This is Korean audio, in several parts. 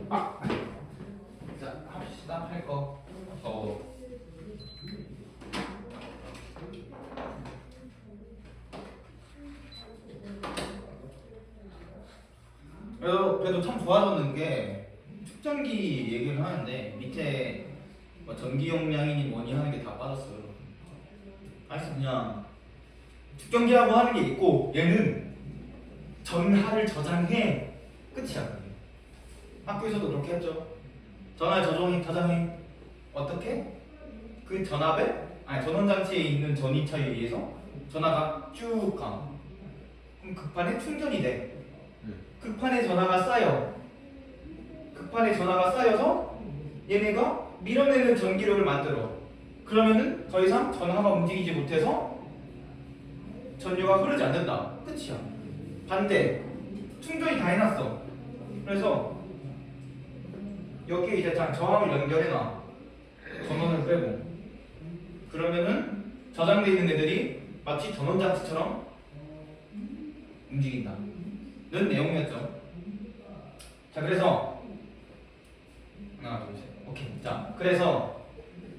아, 자 합시다 할 거. 그래도 참 좋아졌는 게 축전기 얘기를 하는데 밑에 뭐 전기 용량이니 뭐니 하는 게 다 빠졌어요. 그래서 그냥 축전기라고 하는 게 있고 얘는 전하를 저장해 끝이야. 학교에서도 그렇게 했죠. 전하를 저장해 어떻게? 그 전압에 전원장치에 있는 전이차에 의해서 전하가 쭉 가. 그럼 극판에 충전이 돼. 극판에 전하가 쌓여. 극판에 전하가 쌓여서 얘네가 밀어내는 전기력을 만들어. 그러면은 더 이상 전하가 움직이지 못해서 전류가 흐르지 않는다. 끝이야. 반대. 충전이 다 해놨어. 그래서 여기에 이제 저항을 연결해놔. 전원을 빼고. 그러면은 저장돼 있는 애들이 마치 전원장치처럼 움직인다. 는 내용이었죠. 자, 그래서 하나, 둘, 셋. 오케이. 자, 그래서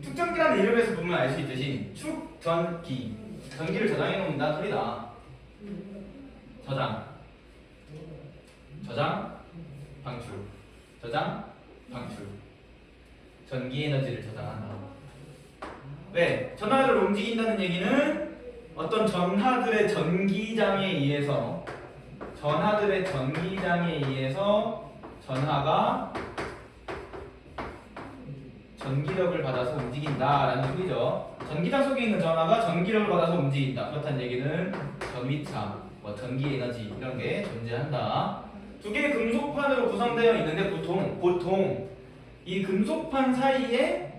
축전기라는 이름에서 보면 알 수 있듯이 축전기, 전기를 저장해 놓는다 소리다. 저장, 방출, 저장, 방출. 전기 에너지를 저장한다. 왜? 전하를 움직인다는 얘기는 어떤 전하들의 전기장에 의해서 전하가 전기력을 받아서 움직인다라는 소리죠. 전기장 속에 있는 전하가 전기력을 받아서 움직인다. 그렇다는 얘기는 전위차, 전기 에너지 이런 게 존재한다. 두 개의 금속판으로 구성되어 있는데 보통 이 금속판 사이에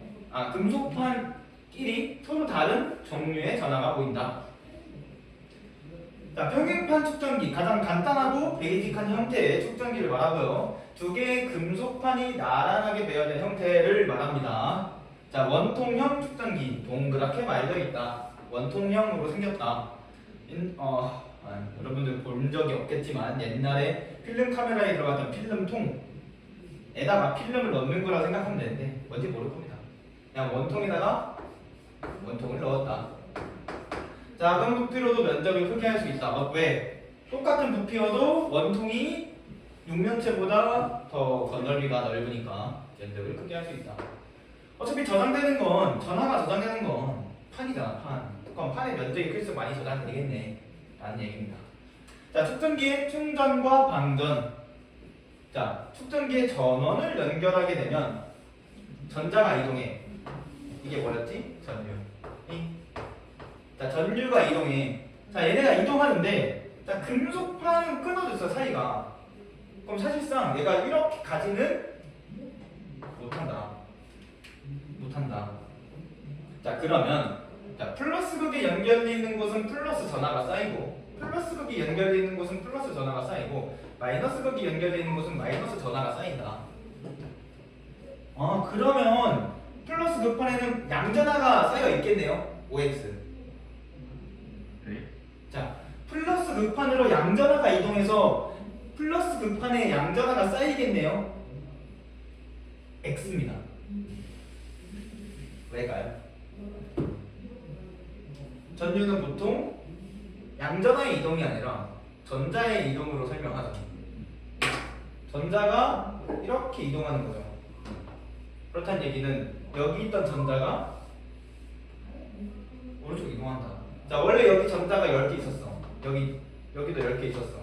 금속판끼리 서로 다른 종류의 전하가 보인다. 자, 평행판 축전기, 가장 간단하고 베이직한 형태의 축전기를 말하고요. 두 개의 금속판이 나란하게 배열된 형태를 말합니다. 자, 원통형 축전기, 동그랗게 말려 있다. 원통형으로 생겼다. 여러분들 본 적이 없겠지만 옛날에 필름 카메라에 들어갔던 필름통에다가 필름을 넣는 거라 생각하면 되는데 뭔지 모를 겁니다. 그냥 원통에다가 원통을 넣었다. 작은 부피로도 면적을 크게 할 수 있다. 왜? 똑같은 부피여도 원통이 육면체보다 더 건널비가 넓으니까 면적을 크게 할 수 있다. 어차피 저장되는 건 전하가 저장되는 건 판이잖아. 그럼 판의 면적이 클수록 많이 저장되겠네 라는 얘기입니다. 자, 축전기의 충전과 방전. 자, 축전기의 전원을 연결하게 되면 전자가 이동해. 이게 뭐였지? 전류. 자, 전류가 이동해. 자, 얘네가 이동하는데, 자, 금속판은 끊어졌어, 사이가. 그럼 사실상 얘가 이렇게 가지는 못한다. 자, 그러면, 자, 플러스 극이 연결되어 있는 곳은 플러스 전하가 쌓이고, 플러스 극이 연결되어 있는 곳은 플러스 전하가 쌓이고, 마이너스 극이 연결되어 있는 곳은 마이너스 전하가 쌓인다. 그러면 플러스 극판에는 양전하가 쌓여 있겠네요. OX. 자, 플러스 극판으로 양전하가 이동해서 플러스 극판에 양전하가 쌓이겠네요. X입니다. 왜일까요? 전류는 보통 양전하의 이동이 아니라 전자의 이동으로 설명하죠. 전자가 이렇게 이동하는 거죠. 그렇다는 얘기는 여기 있던 전자가 오른쪽 이동한다. 자, 원래 여기 전자가 10개 있었어. 여기도 10개 있었어.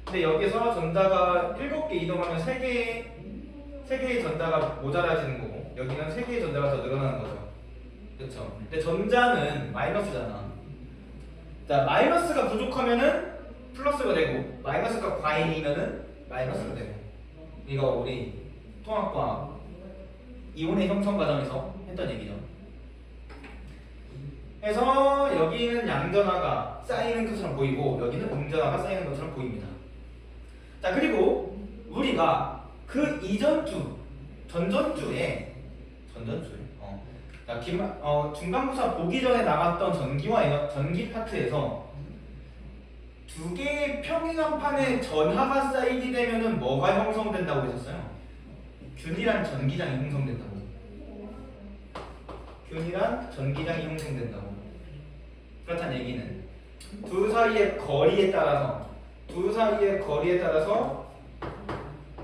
근데 여기서 전자가 7개 이동하면 3개의 전자가 모자라지는 거고, 여기는 3개의 전자가 더 늘어나는 거죠. 그쵸? 근데 전자는 마이너스잖아. 자, 마이너스가 부족하면은 플러스가 되고, 마이너스가 과잉이면은 마이너스가 되고. 이거 우리 통합과학 이온의 형성 과정에서 했던 얘기죠. 그래서 여기는 양전하가 쌓이는 것처럼 보이고 여기는 음전하가 쌓이는 것처럼 보입니다. 자, 그리고 우리가 그 이전주 전전주에 중간고사 보기 전에 나갔던 전기 파트에서 두 개의 평행한 판에 전하가 쌓이게 되면은 뭐가 형성된다고 했었어요? 균일한 전기장이 형성된다고. 균일한 전기장이 형성된다고. 그렇다는 얘기는 두 사이의 거리에 따라서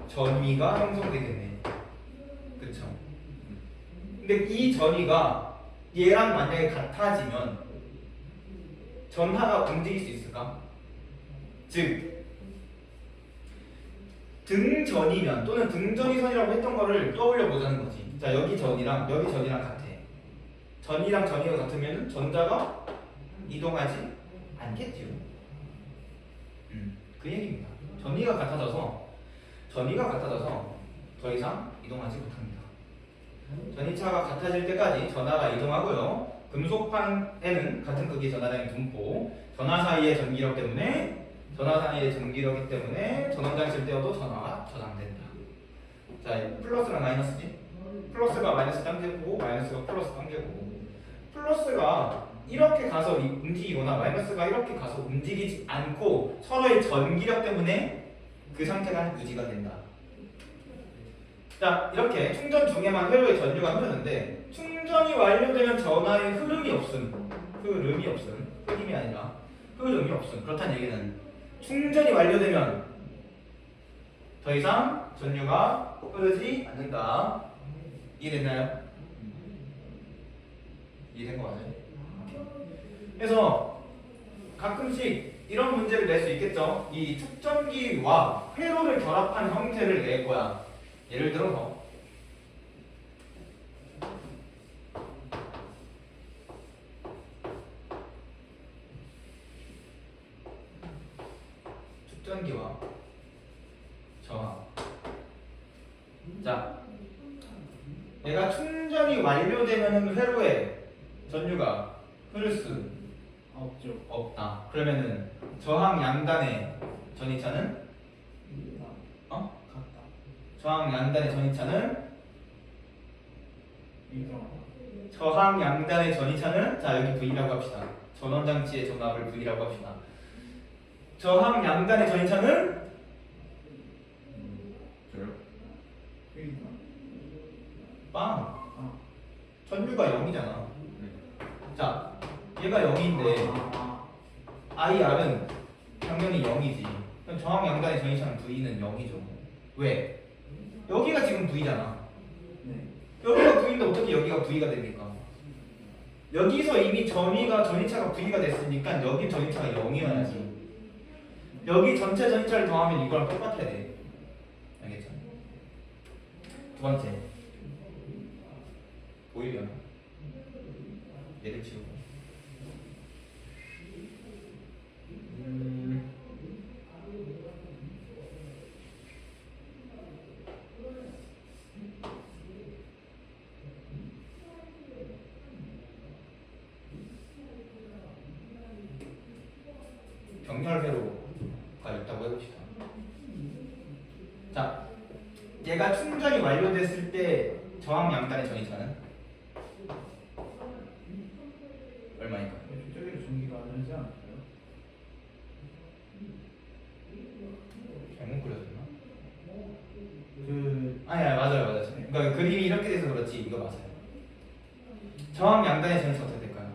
전위가 형성되겠네. 그쵸? 근데 이 전위가 얘랑 만약에 같아지면 전하가 움직일 수 있을까? 즉 등전이면 또는 등전이선이라고 했던 거를 떠올려 보자는 거지. 자, 여기 전이랑 같아. 전이랑 전이가 같으면 전자가 이동하지 않겠지요. 그 얘기입니다. 전이가 같아져서 더 이상 이동하지 못합니다. 전이차가 같아질 때까지 전하가 이동하고요. 금속판에는 같은 크기의 전하량이 분포. 전하 사이의 전기력이기 때문에 전원장 쓸 때여도 전하가 저장된다. 자, 플러스랑 마이너스지? 플러스가 마이너스 당겨고 마이너스가 플러스 당겨고. 플러스가 이렇게 가서 움직이거나 마이너스가 이렇게 가서 움직이지 않고 서로의 전기력 때문에 그 상태가 유지가 된다. 자, 이렇게 충전 중에만 회로의 전류가 흐르는데 충전이 완료되면 전하의 흐름이 없음. 흐름이 아니라 흐름이 없음. 그렇다는 얘기는 충전이 완료되면 더 이상 전류가 흐르지 않는다. 이해됐나요? 이해된 거 맞아요? 그래서 가끔씩 이런 문제를 낼 수 있겠죠. 이 축전기와 회로를 결합한 형태를 낼 거야. 예를 들어서 축전기와 저항. 자, 내가 충전이 완료되면 회로에 전류가 흐를 수 없다. 그러면은 저항 양단의 전이차는 저항 양단의 전이차는 자, 여기 V라고 합시다. 전원장치의 전압을 V라고 합시다. 저항 양단의 전이차는 빵. 전류가 0이잖아. 자, 얘가 0인데 IR은 당연히 0이지. 그럼 저항 양단의 전이차는 V는 0이죠. 왜? 여기가 지금 V잖아. 여기가 V인데 어떻게 여기가 V가 됩니까? 여기서 이미 전이차가 V가 됐으니까 여기 전이차가 0이어야지. 여기 전체 전이차를 더하면 이거랑 똑같아야 돼. 알겠죠? 두 번째, 보이려나? 얘를 치우고 병렬회로가 있다고 해봅시다. 자, 얘가 충전이 완료됐을 때 저항 양단의 전이차는 얼마일까요? 저쪽에도 전기가 안 흐르지 않을까요? 잘못 그려졌나? 아니야, 맞아요. 그러니까 그림이 이렇게 돼서 그렇지 이거 맞아요. 저항 양단의 전이차 어떻게 될까요?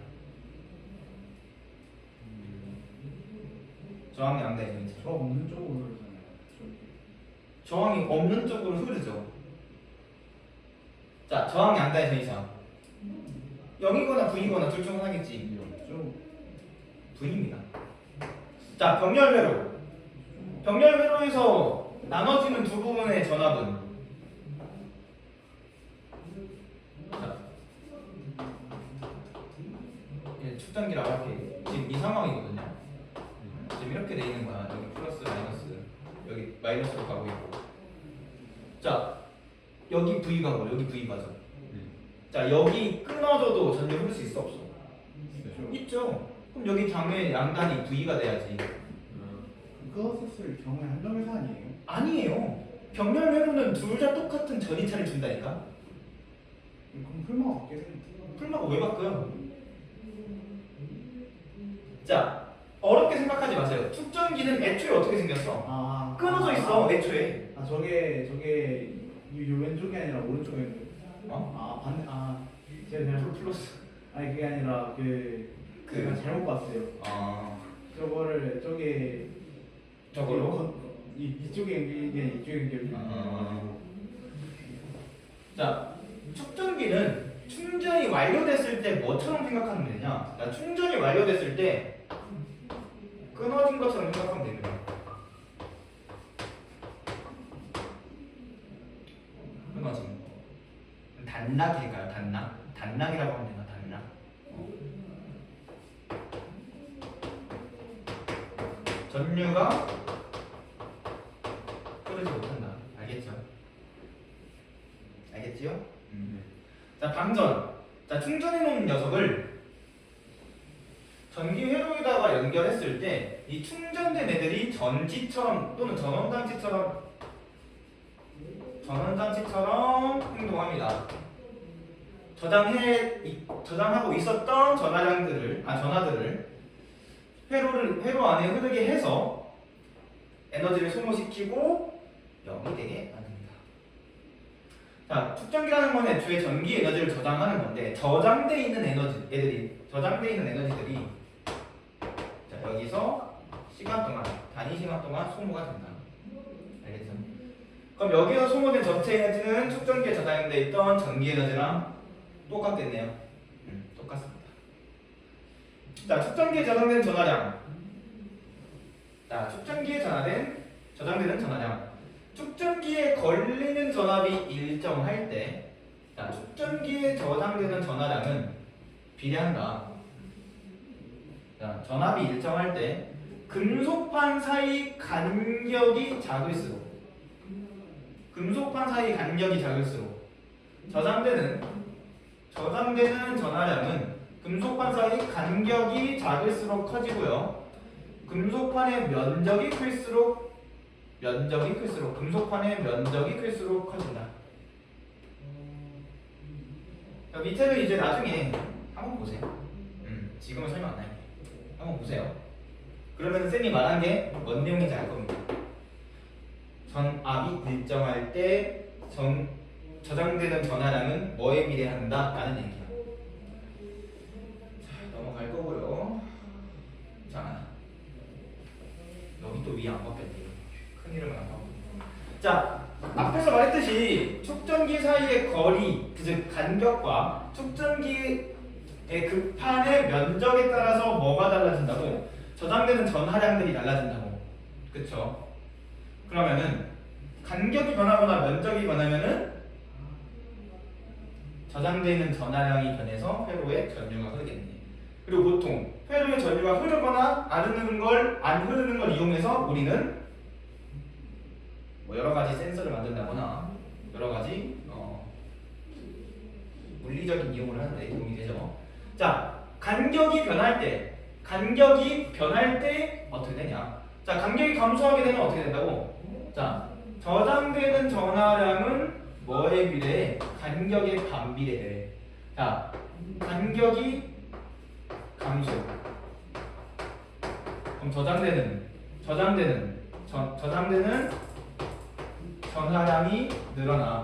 저항 양단의 전이차. 저 없는 쪽으로 흐르잖아요. 저항이 없는 쪽으로 흐르죠. 자, 저항 양단의 전이차 0이거나 V이거나 둘 중 하나겠지. V입니다. 자, 병렬회로에서 나눠지는 두 부분의 전압은 자, 축전기라고 할게. 지금 이 상황이거든요. 지금 이렇게 돼 있는 거야. 여기 플러스 마이너스, 여기 마이너스로 가고 있고. 자, 여기 V가 뭐? 여기 V가죠. 자, 여기 끊어져도 전류 흐를 수 있어 없어? 있죠. 그럼 여기 장의 양단이 V가 돼야지. 끊었을 경우에 한정회사 아니에요? 아니에요. 병렬회로는 둘 다 똑같은 전이차를 준다니까. 그럼 풀마가 바뀌겠네. 풀마가 왜 바뀌어요? 자, 어렵게 생각하지 마세요. 축전기는 애초에 어떻게 생겼어? 끊어져 있어, 애초에. 저게 이 왼쪽이 아니라 오른쪽에 어? 아 반대 제가 플러스. 아니 그게 아니라 제가 잘못 봤어요. 저거를 저걸로? 이쪽에 연결이 이쪽에 연결이 자, 축전기는 충전이 완료됐을 때 뭐처럼 생각하면 되냐? 자, 충전이 완료됐을 때 끊어진 것처럼 생각하면 됩니다. 끊어진 거. 단락일까요? 단락이라고 하면 되나? 단락. 전류가 흐르지 못한다. 알겠지요? 자, 방전. 자, 충전해 놓은 녀석을 전기 회로에다가 연결했을 때 이 충전된 애들이 전지처럼 또는 전원장치처럼 행동합니다. 저장하고 있었던 전하들을 회로 안에 흐르게 해서 에너지를 소모시키고 0이 되게 만듭니다. 자, 축전기라는 건 애초에 전기 에너지를 저장하는 건데 저장돼 있는 에너지들이 자, 여기서 단위 시간 동안 소모가 된다. 알겠죠? 그럼 여기서 소모된 전체 에너지는 축전기에 저장돼 있던 전기 에너지랑 똑같겠네요. 똑같습니다. 자, 축전기에 저장된 전하량. 자, 축전기에 저장되는 전하량. 축전기에 걸리는 전압이 일정할 때, 자, 축전기에 저장되는 전하량은 비례한다. 자, 전압이 일정할 때 금속판 사이 간격이 작을수록 저장되는 전하량은 금속판 사이 간격이 작을수록 커지고요. 금속판의 면적이 클수록 커진다. 밑에는 이제 나중에 한번 보세요. 지금은 설명 안 할게요. 한번 보세요. 그러면 쌤이 말한 게 뭔 내용인지 알 겁니다. 전압이 일정할 때 저장되는 전하량은 뭐에 비례한다? 라는 얘기야. 자, 넘어갈 거고요. 자, 여기 또 위에 안 바뀌었네. 큰 이름은 안 바뀌었네. 자, 앞에서 말했듯이 축전기 사이의 거리, 즉 간격과 축전기의 극판의 면적에 따라서 뭐가 달라진다고? 저장되는 전하량들이 달라진다고. 그쵸? 그러면은 간격이 변하거나 면적이 변하면은 저장되는 전하량이 변해서 회로에 전류가 흐르겠네. 그리고 보통 회로에 전류가 흐르거나 안 흐르는 걸 이용해서 우리는 뭐 여러 가지 센서를 만든다거나 여러 가지 물리적인 이용을 하는데 도움이 되죠. 자, 간격이 변할 때 어떻게 되냐? 자, 간격이 감소하게 되면 어떻게 된다고? 자, 저장되는 전하량은 뭐에 비례해? 간격에 반비례해. 자, 간격이 감소. 그럼 저장되는 전하량이 늘어나.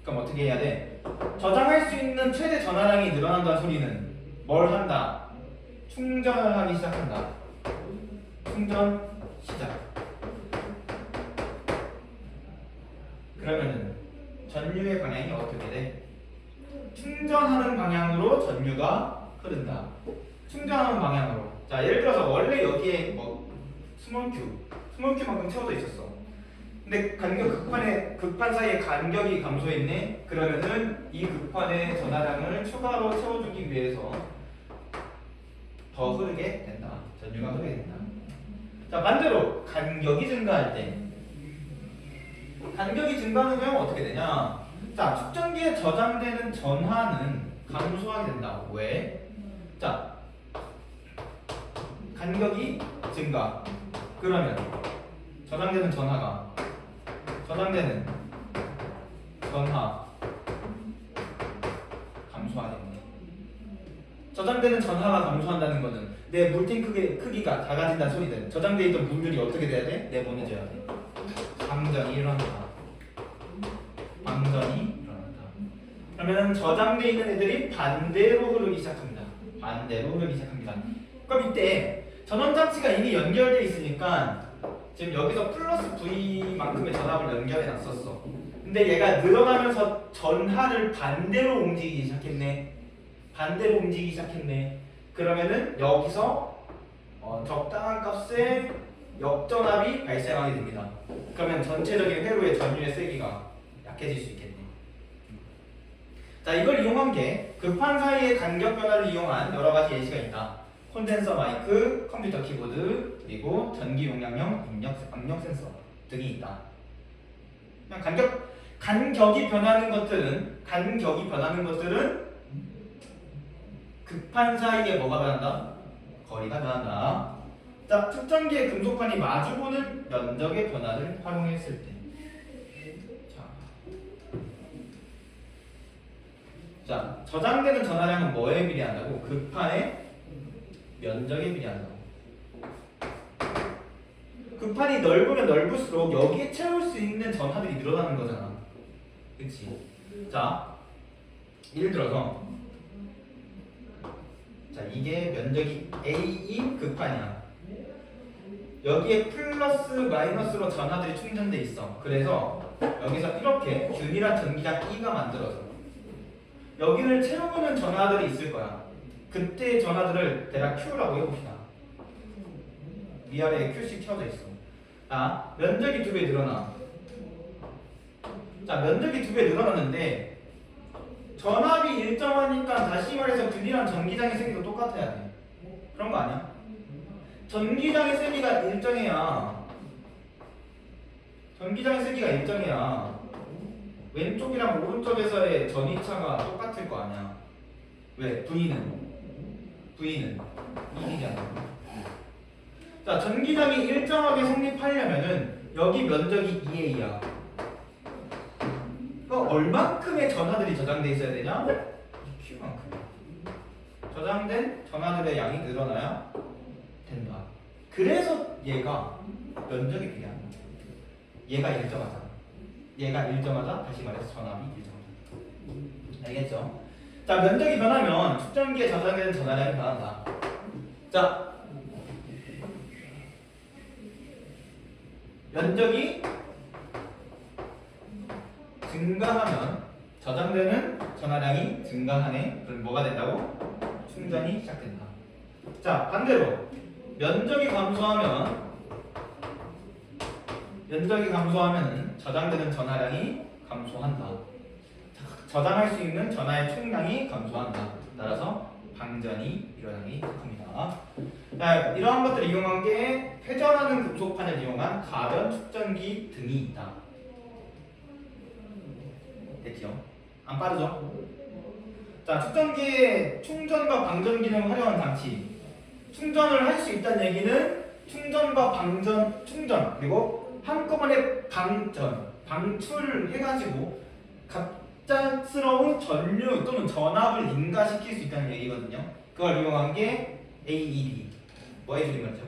그럼 어떻게 해야 돼? 저장할 수 있는 최대 전하량이 늘어난다는 소리는 뭘 한다? 충전을 하기 시작한다. 충전 시작. 그러면은 전류의 방향이 어떻게 돼? 충전하는 방향으로 전류가 흐른다. 충전하는 방향으로. 자, 예를 들어서 원래 여기에 뭐 스몰큐만큼 채워져 있었어. 근데 극판 사이에 간격이 감소했네. 그러면은 이 극판의 전하량을 추가로 채워주기 위해서 더 흐르게 된다. 전류가 흐르게 된다. 자, 반대로 간격이 증가할 때, 간격이 증가하면 어떻게 되냐? 자, 축전기에 저장되는 전하는 감소하게 된다. 왜? 자, 간격이 증가. 그러면 저장되는 전하 감소하겠네. 저장되는 전하가 감소한다는 거는 내 물탱크의 크기가 작아진다는 소리든 저장되어 있던 물들이 어떻게 돼야 돼? 내보내줘야 돼. 방전이 일어난다. 방전이 일어난다. 그러면 저장돼 있는 애들이 반대로 흐르기 시작합니다. 반대로 흐르기 시작합니다. 그럼 이때 전원장치가 이미 연결돼 있으니까 지금 여기서 플러스 V만큼의 전압을 연결해 놨었어. 근데 얘가 늘어나면서 전하를 반대로 움직이기 시작했네. 반대로 움직이기 시작했네. 그러면은 여기서 적당한 값의 역전압이 발생하게 됩니다. 그러면 전체적인 회로의 전류의 세기가 약해질 수 있겠네. 자, 이걸 이용한 게 급한 사이의 간격 변화를 이용한 여러 가지 예시가 있다. 콘덴서 마이크, 컴퓨터 키보드, 그리고 전기 용량형 압력 센서 등이 있다. 그냥 간격이 변하는 것들은 급한 사이에 뭐가 변한다? 거리가 변한다. 자, 측정기의 금속판이 마주보는 면적의 변화를 활용했을 때. 자, 저장되는 전하량은 뭐에 비례한다고? 급판의 면적에 비례한다고. 급판이 넓으면 넓을수록 여기에 채울 수 있는 전하들이 늘어나는 거잖아. 그치? 자, 예를 들어서 자, 이게 면적이 A인 급판이야. 여기에 플러스 마이너스로 전하들이 충전돼 있어. 그래서 여기서 이렇게 균일한 전기장 E가 만들어져. 여기를 채워보는 전하들이 있을 거야. 그때 전하들을 대략 Q라고 해봅시다. 위아래에 Q씩 채워져 있어. 자, 면적이 2배 늘어나. 자, 면적이 2배 늘어났는데 전압이 일정하니까 다시 말해서 균일한 전기장의 세기도 똑같아야 돼. 그런 거 아니야? 전기장의 세기가 일정해야 왼쪽이랑 오른쪽에서의 전위차가 똑같을 거 아니야. 왜? V는 이기잖아. 자, 전기장이 일정하게 성립하려면은 여기 면적이 2A야. 그럼 얼만큼의 전하들이 저장돼 있어야 되냐? Q만큼. 저장된 전하들의 양이 늘어나야 된다. 그래서 얘가 면적이 비례한다. 얘가 일정하다. 다시 말해서 전압이 일정하다. 알겠죠? 자, 면적이 변하면 측정기에 저장되는 전하량이 변한다. 자, 면적이 증가하면 저장되는 전하량이 증가하네. 그럼 뭐가 된다고? 충전이 시작된다. 자, 반대로 면적이 감소하면 저장되는 전하량이 감소한다. 저장할 수 있는 전하의 총량이 감소한다. 따라서 방전이 일어나기 시작합니다. 자, 이러한 것들을 이용한 게 회전하는 금속판을 이용한 가변 축전기 등이 있다. 됐죠? 안 빠르죠? 자, 축전기의 충전과 방전 기능을 활용한 장치. 충전을 할 수 있다는 얘기는 충전과 방전, 충전 그리고 한꺼번에 방출을 해가지고 갑작스러운 전류 또는 전압을 인가시킬 수 있다는 얘기거든요. 그걸 이용한 게 AED. 뭐 해주는 거죠?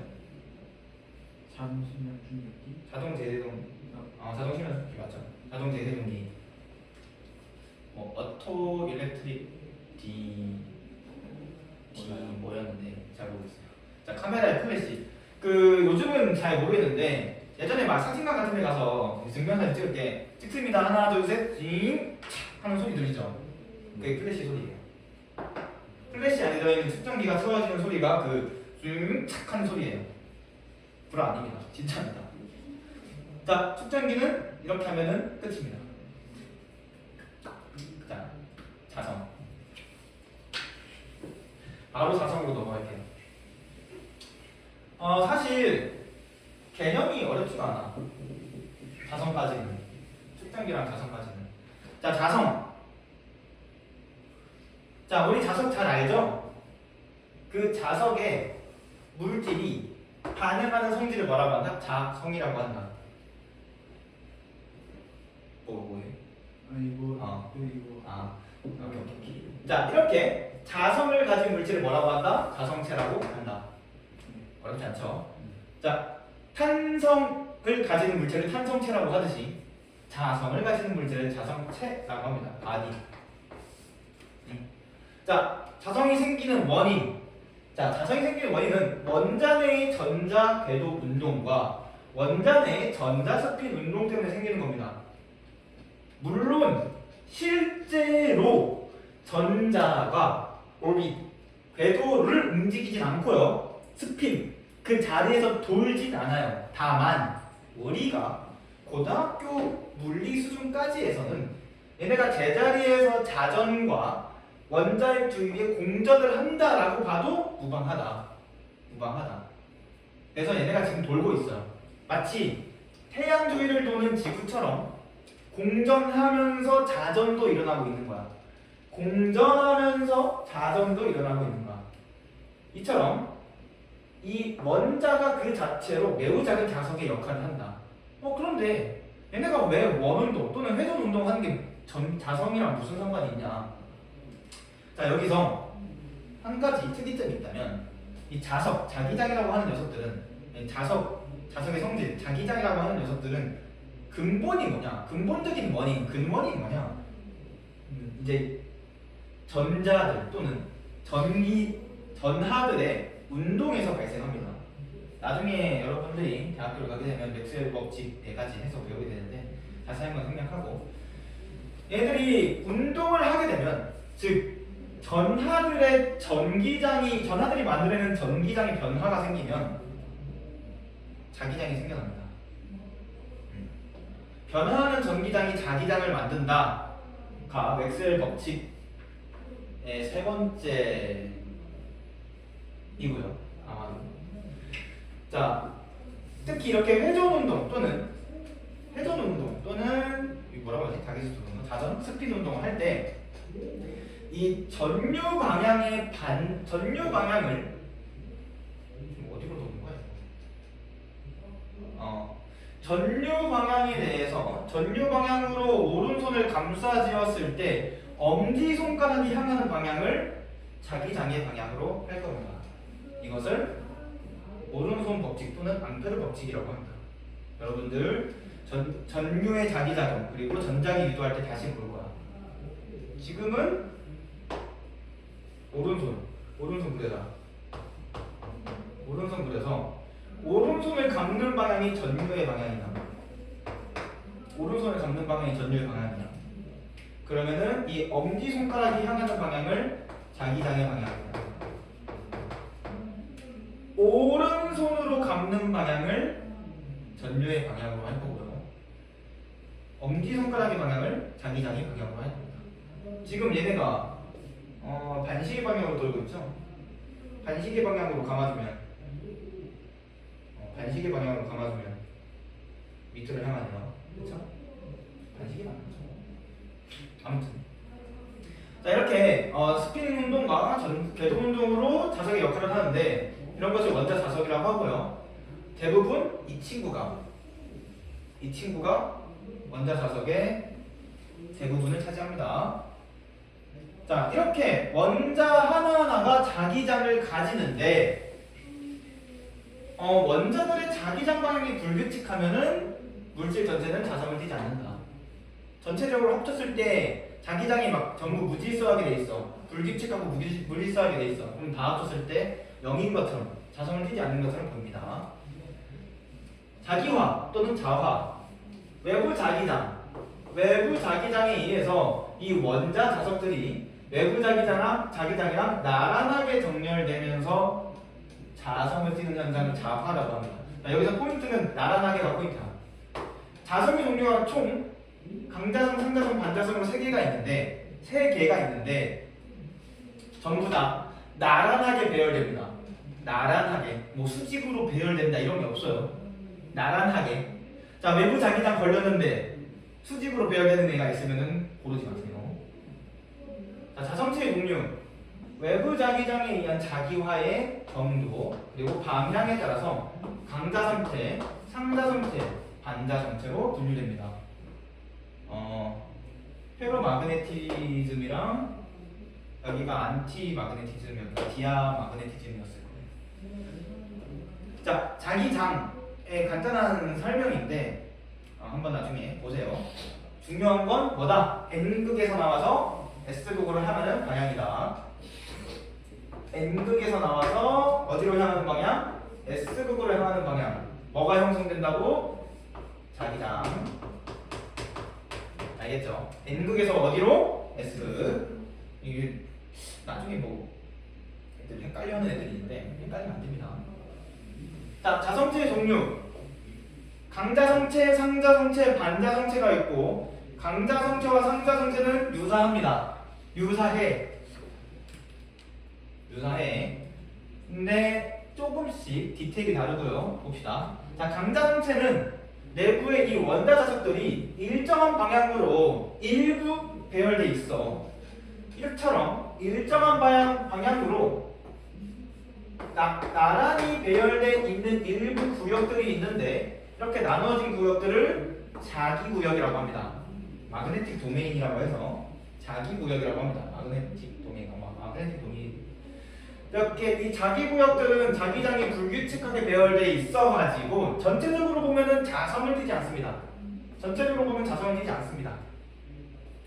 자동 심면 충격기. 자동 심면 충격기 맞죠? 자동 제세동기. 어토 일렉트릭 D 뭐였는데 잘 모르겠어요. 자, 카메라의 플래시. 요즘은 잘 모르겠는데 예전에 막 사진관 같은 데 가서 증명사진 찍을 때 찍습니다. 하나 둘 셋 징 하는 소리 들리죠? 그게 플래시 소리예요. 플래시 안에 들어있는 측정기가 세워지는 소리가 징착 하는 소리예요. 불 아닙니다. 진짜입니다. 자, 측정기는 이렇게 하면은 끝입니다. 자, 자성. 바로 자성으로 넘어갈게요. 사실 개념이 어렵지가 않아. 자성까지는. 측정기랑 자성까지는. 자, 자성. 자, 우리 자석 잘 알죠? 그 자석에 물질이 반응하는 성질을 뭐라고 한다? 자성이라고 한다. 뭐해? 오케이. 자, 이렇게 자성을 가진 물질을 뭐라고 한다? 자성체라고 한다. 어렵지 않죠? 자, 탄성을 가지는 물체를 탄성체라고 하듯이 자성을 가지는 물질을 자성체라고 합니다. 바디. 자, 자성이 생기는 원인. 자, 자성이 생기는 원인은 원자 내의 전자 궤도 운동과 원자 내의 전자 스핀 운동 때문에 생기는 겁니다. 물론 실제로 전자가 오rbit 궤도를 움직이진 않고요. 스핀 그 자리에서 돌진 않아요. 다만 우리가 고등학교 물리 수준까지 해서는 얘네가 제자리에서 자전과 원자핵 주위에 공전을 한다라고 봐도 무방하다. 무방하다. 그래서 얘네가 지금 돌고 있어요. 마치 태양 주위를 도는 지구처럼 공전하면서 자전도 일어나고 있는 거야. 공전하면서 자전도 일어나고 있는 거야. 이처럼 이 원자가 그 자체로 매우 작은 자석의 역할을 한다. 그런데 얘네가 왜 원운동 또는 회전운동 하는 게 자성이랑 무슨 상관이 있냐? 자, 여기서 한 가지 특이점이 있다면 이 자석, 자기장이라고 하는 녀석들은 자석의 성질, 자기장이라고 하는 녀석들은 근본이 뭐냐? 근본적인 원인, 근원이 뭐냐? 이제 전자들 또는 전하들의 운동에서 발생합니다. 나중에 여러분들이 대학교를 가게 되면 맥스웰 법칙 4가지 해서 배우게 되는데 자세한 건 생략하고 얘들이 운동을 하게 되면 즉 전하들이 만들어내는 전기장의 변화가 생기면 자기장이 생겨납니다. 변화하는 전기장이 자기장을 만든다가 맥스웰 법칙의 3번째이고요. 아마도. 자, 특히 이렇게 회전운동 또는 뭐라고 하지? 자전, 스핀 운동을 할 때 이 전류 방향을 어디로 도는 거야? 전류 방향에 대해서 전류 방향으로 오른손을 감싸쥐었을 때 엄지손가락이 향하는 방향을 자기장의 방향으로 할 겁니다. 이것을 오른손 법칙 또는 앙페르 법칙이라고 합니다. 여러분들 전류의 자기작용 그리고 전자기 유도할 때 다시 볼 거야. 지금은 오른손 그려서 오른손을 감는 방향이 전류의 방향이다. 오른손을 감는 방향이 전류의 방향이다. 그러면은 이 엄지손가락이 향하는 방향을 자기장의 방향이다. 오른손으로 감는 방향을 전류의 방향으로 할 거고요. 엄지손가락의 방향을 자기장의 방향으로 할 겁니다. 지금 얘네가 반시계 방향으로 돌고 있죠? 반시계 방향으로 감아주면 밑으로 향하네요. 그렇죠? 반시계 방향이죠. 아무튼 자, 이렇게 스핀 운동과 궤도 운동으로 자석의 역할을 하는데 이런 것을 원자 자석이라고 하고요. 대부분 이 친구가 원자 자석의 대부분을 차지합니다. 자, 이렇게 원자 하나하나가 자기장을 가지는데 원자들의 자기장 방향이 불규칙하면은 물질 전체는 자성을 띠지 않는다. 전체적으로 합쳤을 때 자기장이 막 전부 무질서하게 돼 있어. 불규칙하고 무질서하게 돼 있어. 그럼 다 합쳤을 때 0인 것처럼 자성을 띠지 않는 것처럼 보입니다. 자기화 또는 자화, 외부 자기장에 의해서 이 원자 자석들이 외부 자기장이랑 나란하게 정렬되면서 자성을 띠는 현상을 자화라고 합니다. 자, 여기서 포인트는 나란하게가 포인트야. 자성의 종류가 총 강자성, 상자성, 반자성으로 3개가 있는데 전부 다 나란하게 배열됩니다. 나란하게 뭐 수직으로 배열된다 이런 게 없어요. 나란하게. 자, 외부 자기장 걸렸는데 수직으로 배열되는 애가 있으면은 고르지 마세요. 자, 자성체의 종류, 외부 자기장에 의한 자기화의 정도 그리고 방향에 따라서 강자성체, 상자성체, 반자성체로 분류됩니다. 페로마그네티즘이랑 여기가 안티마그네티즘이었다. 디아마그네티즘이었을 거예요. 자, 자기장의 간단한 설명인데 한번 나중에 보세요. 중요한 건 뭐다? n극에서 나와서 s극으로 향하는 방향이다. n극에서 나와서 어디로 향하는 방향? s극으로 향하는 방향. 뭐가 형성된다고? 자기장. 알겠죠? n극에서 어디로? s극. 이게 나중에 뭐 애들 헷갈려하는 애들이 있는데 헷갈리면 안 됩니다. 자, 자성체의 종류. 강자성체, 상자성체, 반자성체가 있고 강자성체와 상자성체는 유사합니다. 유사해. 근데 조금씩 디테일이 다르고요. 봅시다. 자, 강자성체는 내부의 이 원자 자석들이 일정한 방향으로 일부 배열돼 있어. 이처럼 일정한 방향으로 나란히 배열돼 있는 일부 구역들이 있는데 이렇게 나눠진 구역들을 자기구역이라고 합니다. 마그네틱 도메인이라고 해서 자기구역이라고 합니다. 마그네틱 도메인. 이렇게 이 자기구역들은 자기장이 불규칙하게 배열돼 있어가지고 전체적으로 보면은 자성을 띠지 않습니다.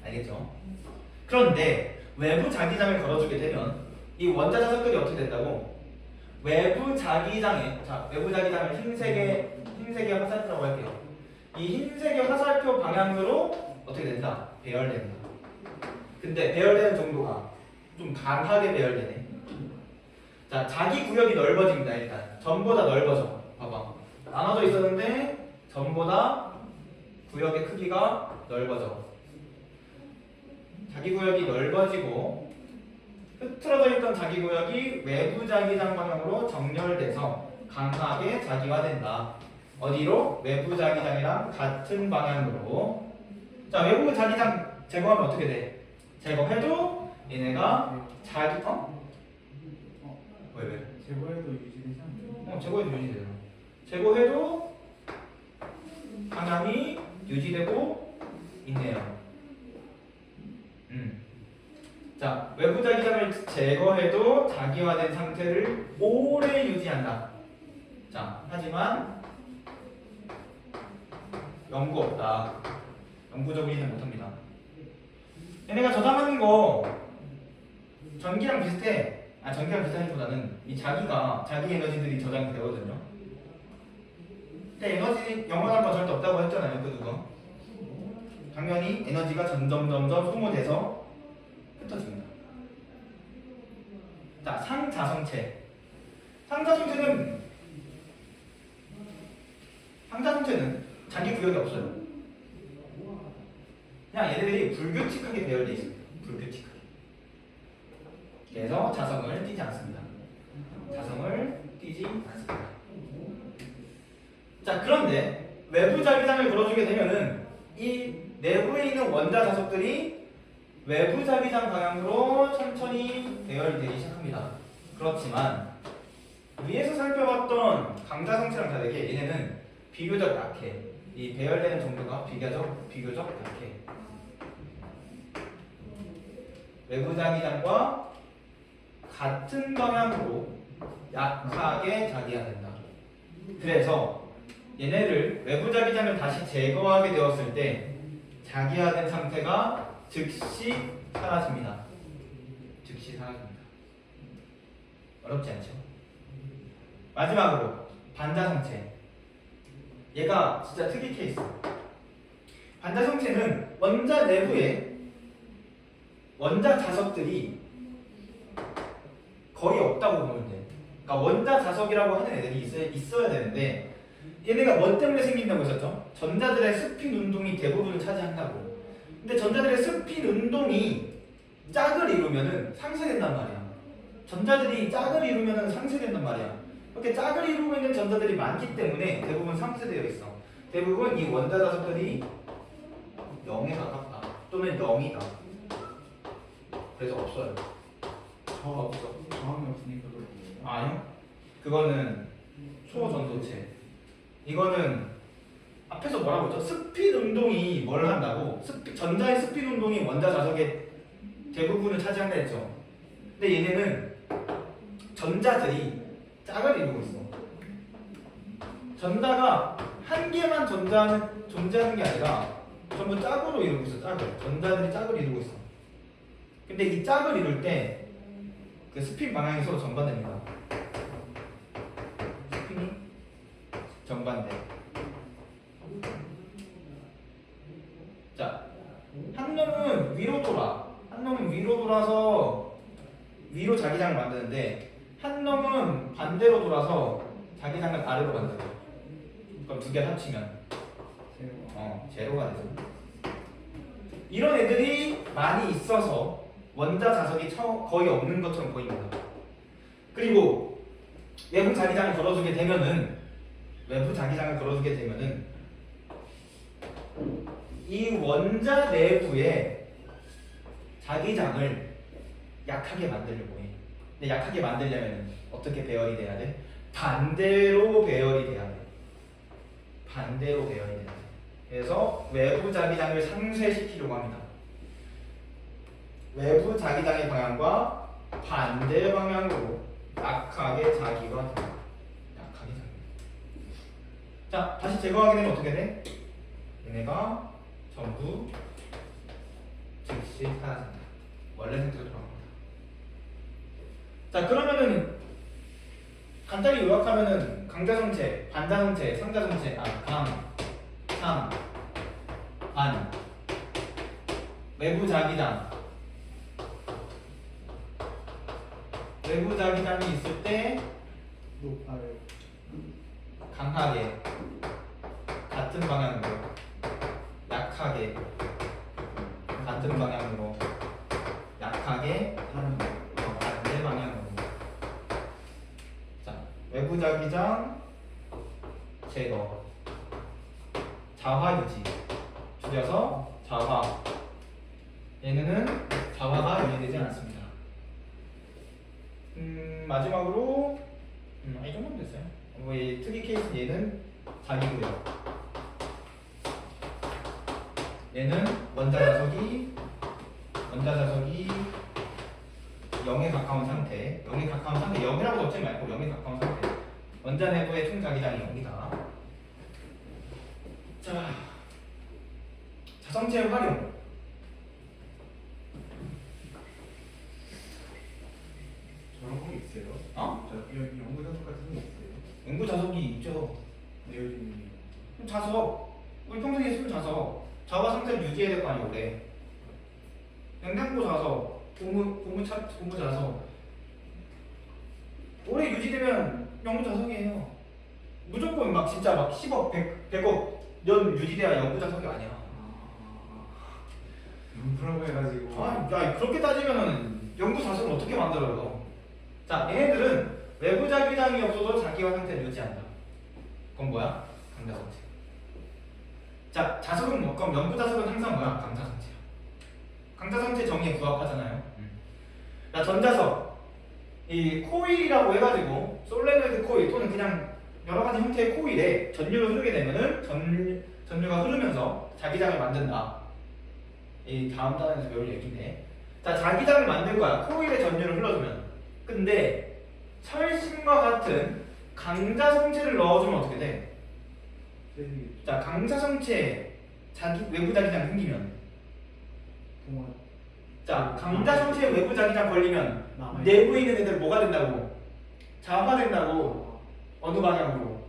알겠죠? 그런데 외부 자기장을 걸어주게 되면 이 원자 자석들이 어떻게 된다고? 외부 자기장을 흰색의 화살표라고 할게요. 이 흰색의 화살표 방향으로 어떻게 된다? 배열된다. 근데 배열되는 정도가 좀 강하게 배열되네. 자, 자기 구역이 넓어집니다. 일단 전보다 넓어져. 봐봐. 나눠져 있었는데 전보다 구역의 크기가 넓어져. 자기 구역이 넓어지고 흐트러져 있던 자기 구역이 외부 자기장 방향으로 정렬돼서 강하게 자기화된다. 어디로? 외부 자기장이랑 같은 방향으로. 자, 외부 자기장 제거하면 어떻게 돼? 제거해도 얘네가 왜? 제거해도 유지되지 않나요? 제거해도 유지돼요. 제거해도 방향이 유지되고 있네요. 자, 외부 자기장을 제거해도 자기화된 상태를 오래 유지한다. 자, 하지만 영구 없다. 영구적으로 이해 못합니다. 얘네가 저장하는 거 전기랑 비슷해. 전기랑 비슷하기보다는 이 자기 에너지들이 저장이 되거든요. 근데 에너지 영원한 건 절대 없다고 했잖아요. 그거 당연히 에너지가 점점 소모돼서 흩어집니다. 자, 상자성체는 자기 구역이 없어요. 그냥 얘네들이 불규칙하게 배열돼 있습니다. 불규칙하게. 그래서 자성을 띠지 않습니다. 자, 그런데 외부 자기장을 걸어주게 되면은 이 내부에 있는 원자 자석들이 외부 자기장 방향으로 천천히 배열되기 시작합니다. 그렇지만 위에서 살펴봤던 강자성체랑 다르게 얘네는 비교적 약해. 이 배열되는 정도가 비교적 약해. 외부 자기장과 같은 방향으로 약하게 자기화된다. 그래서 얘네를 외부 자기장을 다시 제거하게 되었을 때 자기화된 상태가 즉시 사라집니다. 어렵지 않죠? 마지막으로 반자성체. 얘가 진짜 특이 케이스. 반자성체는 원자 내부에 원자 자석들이 거의 없다고 보면 돼. 그러니까 원자 자석이라고 하는 애들이 있어야 되는데 얘네가 뭐 때문에 생긴다고 했었죠? 전자들의 스핀 운동이 대부분을 차지한다고. 근데 전자들의 스핀 운동이 짝을 이루면은 상쇄된단 말이야. 전자들이 짝을 이루면은 상쇄된단 말이야. 이렇게 짝을 이루고 있는 전자들이 많기 때문에 대부분 상쇄되어 있어. 대부분 이 원자 자석들이 0에 가깝다. 또는 0이다. 그래서 없어요. 없어. 저항이 없으니까 그런 거예요. 아니요. 그거는 초전도체. 이거는 앞에서 뭐라고 했죠? 스핀 운동이 뭘 한다고? 전자의 스핀 운동이 원자 자석의 대부분을 차지한다 했죠. 근데 얘네는 전자들이 짝을 이루고 있어. 전자가 한 개만 존재하는 게 아니라 전부 짝으로 이루고 있어. 짝을. 전자들이 짝을 이루고 있어. 근데 이 짝을 이룰 때 그 스핀 방향이 서로 정반대입니다. 스핀이 정반대. 자, 한 놈은 위로 돌아. 한 놈은 위로 돌아서 위로 자기장을 만드는데 한 놈은 반대로 돌아서 자기장을 아래로 만들어. 그럼 두 개 합치면 제로가 되죠. 이런 애들이 많이 있어서 원자 자석이 거의 없는 것처럼 보입니다. 그리고 외부 자기장을 걸어주게 되면은 이 원자 내부에 자기장을 약하게 만들려고 해. 근데 약하게 만들려면 어떻게 배열이 돼야 돼? 반대로 배열이 돼야 돼. 그래서 외부 자기장을 상쇄시키려고 합니다. 외부 자기장의 방향과 반대 방향으로 약하게 자기가 돼요. 자, 다시 제거하게 되면 어떻게 돼? 얘네가 전부 즉시 사라진다. 원래 상태로 돌아갑니다. 자, 그러면은 간단히 요약하면은 강자성체, 반자성체, 상자성체, 강, 상, 반, 외부 자기장이 있을 때 높아요. 강하게 같은 방향으로, 약하게 같은 방향으로, 약하게 반대 방향으로. 자, 외부 자기장 제거, 자화 유지, 줄여서 자화. 얘는 자화가 유지되지 않습니다. 마지막으로 이 정도면 됐어요. 이 특이 케이스 얘는 자기고요. 얘는 원자 자석이 0에 가까운 상태. 0이라고 적지 말고 0에 가까운 상태. 원자 내부의 총 자기장이 0이다. 자, 자성체의 활용. 저런 거 있어요? 여기 연구 자석 같은 거 있어요? 연구 자석이 있죠. 네오진이. 자석. 우리 평소에 쓰는 자석. 자화 상태를 유지해야 될 거 아니에요, 오래. 냉장고 자석, 고무 자석. 오래 유지되면 연구 자석이에요. 무조건 막 진짜 막 10억, 100억 년 유지돼야 연구 자석이 아니야. 연구라고 해가지고. 야, 그렇게 따지면은 연구 자석을 어떻게 만들어요? 자, 얘네들은 외부 자기장이 없어도 자기화 상태를 유지한다. 그건 뭐야? 강자성체. 자, 자석은 뭐? 그럼 연구 자석은 항상 뭐야? 강자성체야. 강자성체 정의에 부합하잖아요. 자, 전자석. 이 코일이라고 해가지고 솔레노이드 코일 또는 그냥 여러 가지 형태의 코일에 전류를 흐르게 되면은 전류가 흐르면서 자기장을 만든다. 이 다음 단에서 배울 얘기인데. 자, 자기장을 만들 거야. 코일에 전류를 흘러주면. 근데 철심과 같은 강자성체를 넣어주면 어떻게 돼? 자, 강자성체 외부 자기장 생기면. 자, 강자성체 외부 자기장 걸리면 내부에 있는 애들 뭐가 된다고? 자화된다고. 어느 방향으로?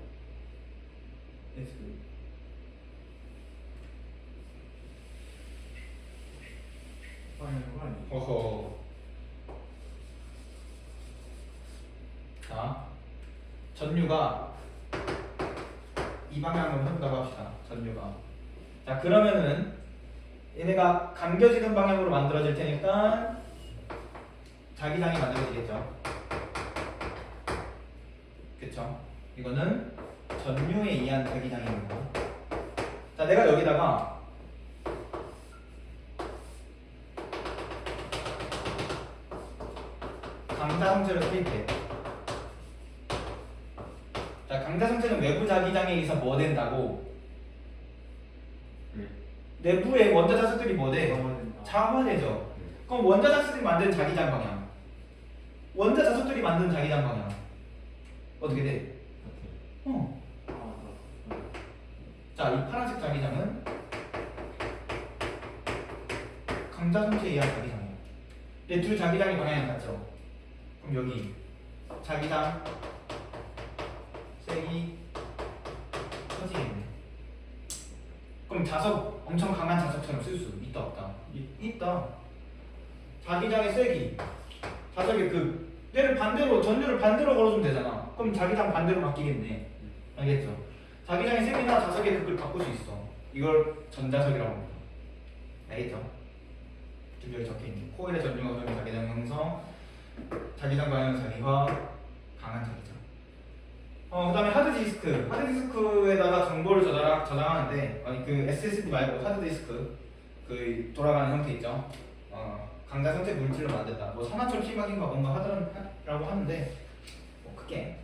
어허. 자, 전류가 이 방향으로 흐른다고 합시다. 전류가. 자, 그러면은 얘네가 감겨지는 방향으로 만들어질 테니까 자기장이 만들어지겠죠. 그쵸? 이거는 전류에 의한 자기장입니다. 자, 내가 여기다가 강자성체를 투입해. 자, 강자성체는 외부 자기장에 의해서 뭐 된다고? 내부의 원자 자석들이 뭐 돼? 자화되죠. 그럼 원자 자석들이 만든 자기장 방향. 원자 자석들이 만든 자기장 방향. 어떻게 돼? 자, 이 파란색 자기장은 강자 선체에 의한 자기장이에요. 얘 둘 자기장이 방향이 같죠? 그럼 여기 자기장 색이 커지겠네. 그럼 자석 엄청 강한 자석처럼 쓸 수 있다 없다? 있다. 자기장의 색이 자석의 그 얘를 반대로 전류를 반대로 걸어주면 되잖아. 그럼 자기장 반대로 바뀌겠네. 알겠죠? 자기장의 색이나 자석의 극을 바꿀 수 있어. 이걸 전자석이라고 합니다. 알겠죠? 지금 여기 적혀있는 코일의 전류가 흐르는 자기장 형성, 자기장 방향 자기화, 강한 자기장. 그 다음에 하드디스크. 하드디스크에다가 정보를 저장하는데, 아니 그 SSD 말고 하드디스크 그 돌아가는 형태 있죠? 강자 선택 물질로 만든다. 뭐 산화철 피막인가 뭔가 하더라고 하는데 뭐 크게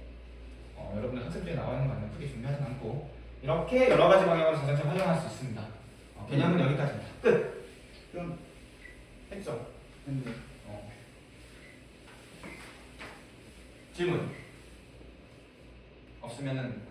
여러분들 학습지에 나와 있는 거 아니면 크게 중요하진 않고 이렇게 여러 가지 방향으로 자동차 활용할 수 있습니다. 개념은 여기까지입니다. 끝. 그럼 했죠? 근데 질문 없으면은